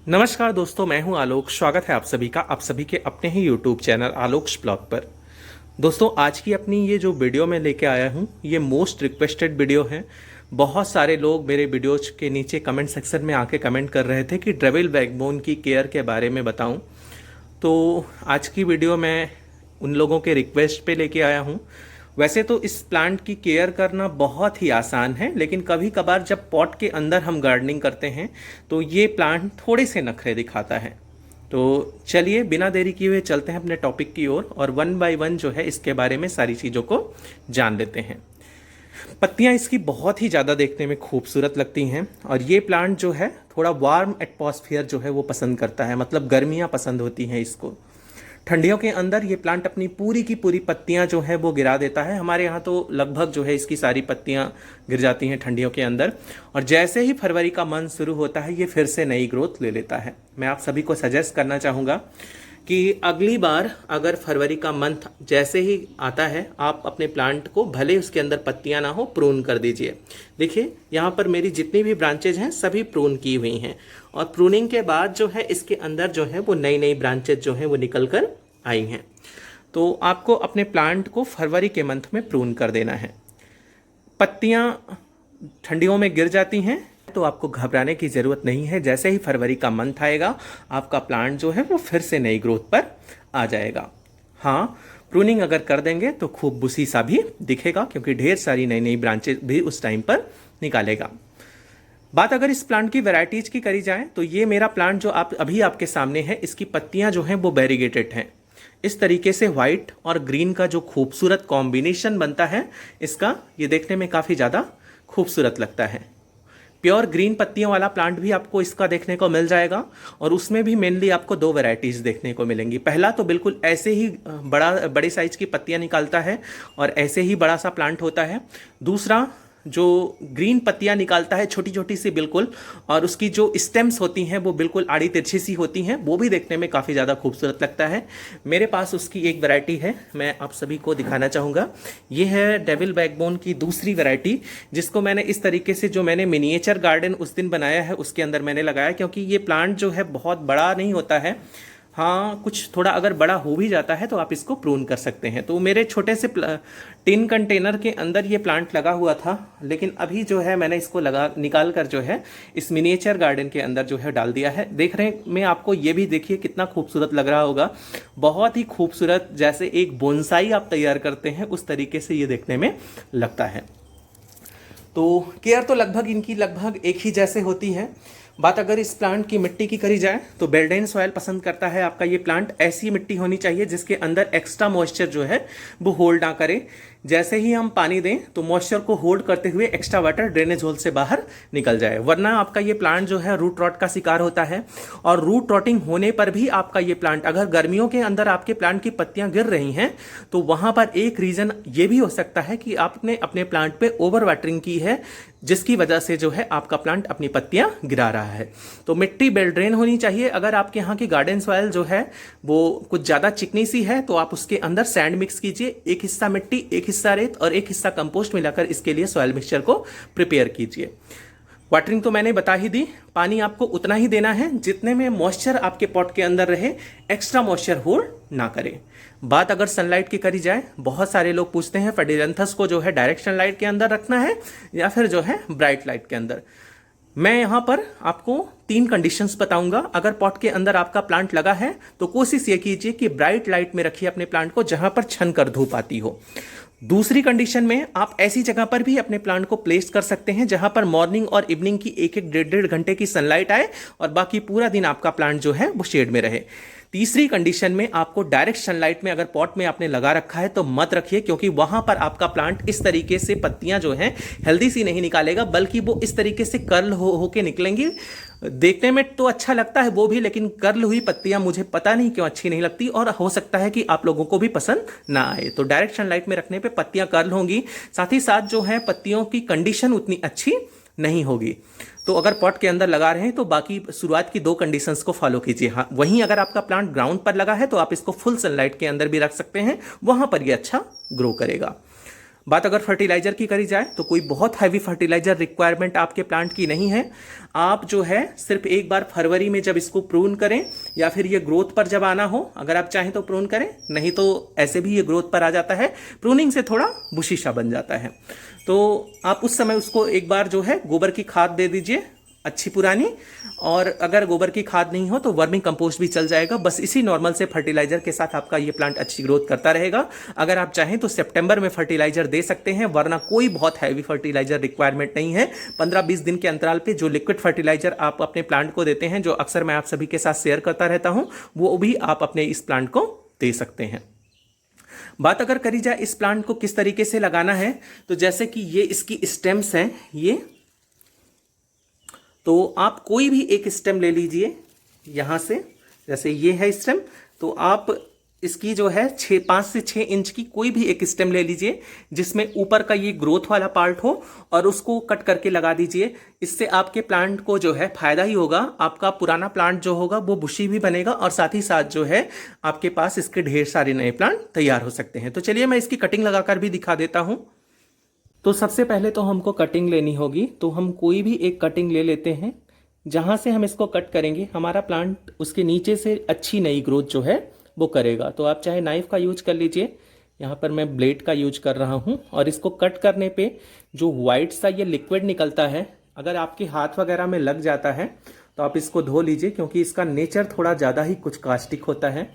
नमस्कार दोस्तों, मैं हूं आलोक। स्वागत है आप सभी का आप सभी के अपने ही यूट्यूब चैनल आलोक्स ब्लॉग पर। दोस्तों, आज की अपनी ये जो वीडियो मैं लेके आया हूं, ये मोस्ट रिक्वेस्टेड वीडियो है। बहुत सारे लोग मेरे वीडियोज के नीचे कमेंट सेक्शन में आके कमेंट कर रहे थे कि डबल बैकबोन की केयर के बारे में बताऊं। तो आज की वीडियो मैं उन लोगों के रिक्वेस्ट पे लेके आया हूं। वैसे तो इस प्लांट की केयर करना बहुत ही आसान है, लेकिन कभी कभार जब पॉट के अंदर हम गार्डनिंग करते हैं तो ये प्लांट थोड़े से नखरे दिखाता है। तो चलिए बिना देरी किए हुए चलते हैं अपने टॉपिक की ओर और वन बाय वन जो है इसके बारे में सारी चीज़ों को जान लेते हैं। पत्तियां इसकी बहुत ही ज़्यादा देखने में खूबसूरत लगती हैं और ये प्लांट जो है थोड़ा वार्म एटमॉस्फेयर जो है वो पसंद करता है, मतलब गर्मियाँ पसंद होती हैं इसको। ठंडियों के अंदर ये प्लांट अपनी पूरी की पूरी पत्तियां जो है वो गिरा देता है। हमारे यहाँ तो लगभग जो है इसकी सारी पत्तियां गिर जाती हैं ठंडियों के अंदर, और जैसे ही फरवरी का मंथ शुरू होता है ये फिर से नई ग्रोथ ले लेता है। मैं आप सभी को सजेस्ट करना चाहूँगा कि अगली बार अगर फरवरी का मंथ जैसे ही आता है, आप अपने प्लांट को भले उसके अंदर पत्तियां ना हो प्रून कर दीजिए। देखिए यहाँ पर मेरी जितनी भी ब्रांचेज हैं सभी प्रून की हुई हैं, और प्रूनिंग के बाद जो है इसके अंदर जो है वो नई नई ब्रांचेज जो हैं वो निकल कर आई हैं। तो आपको अपने प्लांट को फरवरी के मंथ में प्रून कर देना है। पत्तियां ठंडियों में गिर जाती हैं तो आपको घबराने की ज़रूरत नहीं है। जैसे ही फरवरी का मंथ आएगा आपका प्लांट जो है वो फिर से नई ग्रोथ पर आ जाएगा। हाँ, प्रूनिंग अगर कर देंगे तो खूब बुसी सा भी दिखेगा, क्योंकि ढेर सारी नई नई ब्रांचेज भी उस टाइम पर निकालेगा। बात अगर इस प्लांट की वैरायटीज की करी जाए तो ये मेरा प्लांट जो आप अभी आपके सामने है, इसकी पत्तियां जो हैं वो वेरीगेटेड हैं। इस तरीके से व्हाइट और ग्रीन का जो खूबसूरत कॉम्बिनेशन बनता है इसका, ये देखने में काफ़ी ज़्यादा खूबसूरत लगता है। प्योर ग्रीन पत्तियों वाला प्लांट भी आपको इसका देखने को मिल जाएगा, और उसमें भी मेनली आपको दो वैरायटीज देखने को मिलेंगी। पहला तो बिल्कुल ऐसे ही बड़े साइज की पत्तियां निकालता है और ऐसे ही बड़ा सा प्लांट होता है। दूसरा जो ग्रीन पत्तियां निकालता है छोटी छोटी सी बिल्कुल, और उसकी जो स्टेम्स होती हैं वो बिल्कुल आड़ी तिरछी सी होती हैं, वो भी देखने में काफ़ी ज़्यादा खूबसूरत लगता है। मेरे पास उसकी एक वैरायटी है, मैं आप सभी को दिखाना चाहूँगा। ये है डबल बैकबोन की दूसरी वैरायटी, जिसको मैंने इस तरीके से जो मैंने मिनिएचर गार्डन उस दिन बनाया है उसके अंदर मैंने लगाया, क्योंकि ये प्लांट जो है बहुत बड़ा नहीं होता है। हाँ, कुछ थोड़ा अगर बड़ा हो भी जाता है तो आप इसको प्रून कर सकते हैं। तो मेरे छोटे से टिन कंटेनर के अंदर ये प्लांट लगा हुआ था, लेकिन अभी जो है मैंने इसको निकाल कर जो है इस मिनिएचर गार्डन के अंदर जो है डाल दिया है। देख रहे में आपको ये भी देखिए कितना खूबसूरत लग रहा होगा, बहुत ही खूबसूरत, जैसे एक बोनसाई आप तैयार करते हैं उस तरीके से ये देखने में लगता है। तो केयर तो लगभग इनकी लगभग एक ही जैसे होती है। बात अगर इस प्लांट की मिट्टी की करी जाए तो बेल्डेन सॉयल पसंद करता है आपका ये प्लांट। ऐसी मिट्टी होनी चाहिए जिसके अंदर एक्स्ट्रा मॉइस्चर जो है वो होल्ड ना करे। जैसे ही हम पानी दें तो मॉइस्चर को होल्ड करते हुए एक्स्ट्रा वाटर ड्रेनेज होल से बाहर निकल जाए, वरना आपका ये प्लांट जो है रूट रॉट का शिकार होता है। और रूट रॉटिंग होने पर भी आपका ये प्लांट, अगर गर्मियों के अंदर आपके प्लांट की पत्तियां गिर रही हैं तो वहां पर एक रीजन ये भी हो सकता है कि आपने अपने प्लांट पे ओवर वाटरिंग की है, जिसकी वजह से जो है आपका प्लांट अपनी पत्तियां गिरा रहा है। तो मिट्टी बेल ड्रेन होनी चाहिए। अगर आपके यहाँ की गार्डन सॉइल जो है वो कुछ ज़्यादा चिकनी सी है तो आप उसके अंदर सैंड मिक्स कीजिए, एक हिस्सा मिट्टी, एक हिस्सा रेत और एक हिस्सा कंपोस्ट मिलाकर इसके लिए सॉइल मिक्सचर को प्रिपेयर कीजिए। वाटरिंग तो मैंने बता ही दी, पानी आपको उतना ही देना है जितने में मॉइस्चर आपके पॉट के अंदर रहे, एक्स्ट्रा मॉइस्चर होल्ड ना करें। बात अगर सनलाइट की करी जाए, बहुत सारे लोग पूछते हैं फेडिलेंथस को जो है डायरेक्ट सनलाइट के अंदर रखना है या फिर जो है ब्राइट लाइट के अंदर। मैं यहाँ पर आपको 3 कंडीशंस बताऊंगा। अगर पॉट के अंदर आपका प्लांट लगा है तो कोशिश ये कीजिए कि ब्राइट लाइट में रखिए अपने प्लांट को जहां पर छन कर धूप आती हो। दूसरी कंडीशन में आप ऐसी जगह पर भी अपने प्लांट को प्लेस कर सकते हैं जहां पर मॉर्निंग और इवनिंग की एक एक डेढ़ घंटे की सनलाइट आए और बाकी पूरा दिन आपका प्लांट जो है वो शेड में रहे। तीसरी कंडीशन में आपको डायरेक्ट सनलाइट में अगर पॉट में आपने लगा रखा है तो मत रखिए, क्योंकि वहां पर आपका प्लांट इस तरीके से पत्तियां जो हैं हेल्दी सी नहीं निकालेगा, बल्कि वो इस तरीके से कर्ल होके निकलेंगी। देखने में तो अच्छा लगता है वो भी, लेकिन कर्ल हुई पत्तियां मुझे पता नहीं क्यों अच्छी नहीं लगती, और हो सकता है कि आप लोगों को भी पसंद ना आए। तो डायरेक्ट सनलाइट में रखने पे पत्तियां कर्ल होंगी, साथ ही साथ जो है पत्तियों की कंडीशन उतनी अच्छी नहीं होगी। तो अगर पॉट के अंदर लगा रहे हैं तो बाकी शुरुआत की 2 कंडीशंस को फॉलो कीजिए। हाँ, वहीं अगर आपका प्लांट ग्राउंड पर लगा है तो आप इसको फुल सनलाइट के अंदर भी रख सकते हैं, वहां पर ये अच्छा ग्रो करेगा। बात अगर फर्टिलाइजर की करी जाए तो कोई बहुत हैवी फर्टिलाइजर रिक्वायरमेंट आपके प्लांट की नहीं है। आप जो है सिर्फ एक बार फरवरी में जब इसको प्रून करें या फिर ये ग्रोथ पर जब आना हो, अगर आप चाहें तो प्रून करें, नहीं तो ऐसे भी ये ग्रोथ पर आ जाता है, प्रूनिंग से थोड़ा बुशी सा बन जाता है। तो आप उस समय उसको एक बार जो है गोबर की खाद दे दीजिए अच्छी पुरानी, और अगर गोबर की खाद नहीं हो तो वर्मिंग कंपोस्ट भी चल जाएगा। बस इसी नॉर्मल से फर्टिलाइजर के साथ आपका ये प्लांट अच्छी ग्रोथ करता रहेगा। अगर आप चाहें तो सितंबर में फर्टिलाइजर दे सकते हैं, वरना कोई बहुत हैवी फर्टिलाइजर रिक्वायरमेंट नहीं है। 15-20 दिन के अंतराल पे जो लिक्विड फर्टिलाइजर आप अपने प्लांट को देते हैं, जो अक्सर मैं आप सभी के साथ शेयर करता रहता हूं, वो भी आप अपने इस प्लांट को दे सकते हैं। बात अगर करी जाए इस प्लांट को किस तरीके से लगाना है, तो जैसे कि ये इसकी स्टेम्स हैं, ये तो आप कोई भी एक स्टेम ले लीजिए यहाँ से, जैसे ये है स्टेम, तो आप इसकी जो है 5 से 6 इंच की कोई भी एक स्टेम ले लीजिए जिसमें ऊपर का ये ग्रोथ वाला पार्ट हो, और उसको कट करके लगा दीजिए। इससे आपके प्लांट को जो है फायदा ही होगा। आपका पुराना प्लांट जो होगा वो बुशी भी बनेगा, और साथ ही साथ जो है आपके पास इसके ढेर सारे नए प्लांट तैयार हो सकते हैं। तो चलिए मैं इसकी कटिंग लगाकर भी दिखा देता हूँ। तो सबसे पहले तो हमको कटिंग लेनी होगी, तो हम कोई भी एक कटिंग ले लेते हैं। जहाँ से हम इसको कट करेंगे हमारा प्लांट उसके नीचे से अच्छी नई ग्रोथ जो है वो करेगा। तो आप चाहे नाइफ का यूज कर लीजिए, यहाँ पर मैं ब्लेड का यूज कर रहा हूँ। और इसको कट करने पे जो वाइट सा ये लिक्विड निकलता है, अगर आपके हाथ वगैरह में लग जाता है तो आप इसको धो लीजिए, क्योंकि इसका नेचर थोड़ा ज़्यादा ही कुछ कास्टिक होता है।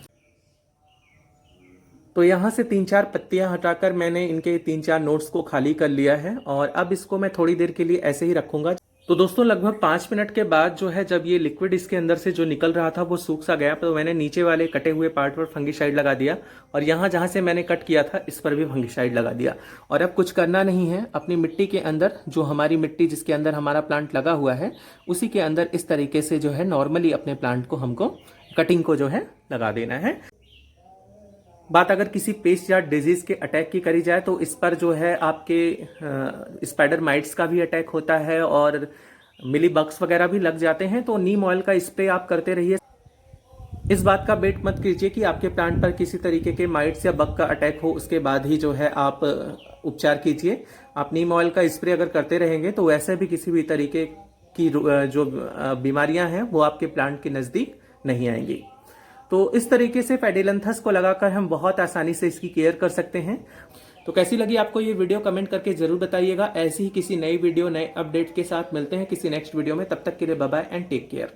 तो यहाँ से 3-4 पत्तियाँ हटाकर मैंने इनके 3-4 नोट्स को खाली कर लिया है, और अब इसको मैं थोड़ी देर के लिए ऐसे ही रखूंगा। तो दोस्तों लगभग 5 मिनट के बाद जो है, जब ये लिक्विड इसके अंदर से जो निकल रहा था वो सूख सा गया, तो मैंने नीचे वाले कटे हुए पार्ट पर फंगिसाइड लगा दिया, और यहाँ जहाँ से मैंने कट किया था इस पर भी फंगिसाइड लगा दिया। और अब कुछ करना नहीं है, अपनी मिट्टी के अंदर, जो हमारी मिट्टी जिसके अंदर हमारा प्लांट लगा हुआ है, उसी के अंदर इस तरीके से जो है नॉर्मली अपने प्लांट को हमको कटिंग को जो है लगा देना है। बात अगर किसी पेस्ट या डिजीज के अटैक की करी जाए, तो इस पर जो है आपके स्पाइडर माइट्स का भी अटैक होता है, और मिली बग्स वगैरह भी लग जाते हैं। तो नीम ऑयल का स्प्रे आप करते रहिए। इस बात का वेट मत कीजिए कि आपके प्लांट पर किसी तरीके के माइट्स या बग का अटैक हो, उसके बाद ही जो है आप उपचार कीजिए। आप नीम ऑयल का स्प्रे अगर करते रहेंगे तो वैसे भी किसी भी तरीके की जो बीमारियां हैं वो आपके प्लांट के नज़दीक नहीं आएंगी। तो इस तरीके से पेडिलैंथस को लगाकर हम बहुत आसानी से इसकी केयर कर सकते हैं। तो कैसी लगी आपको ये वीडियो कमेंट करके जरूर बताइएगा। ऐसी ही किसी नई वीडियो, नए अपडेट के साथ मिलते हैं किसी नेक्स्ट वीडियो में। तब तक के लिए bye bye and take care.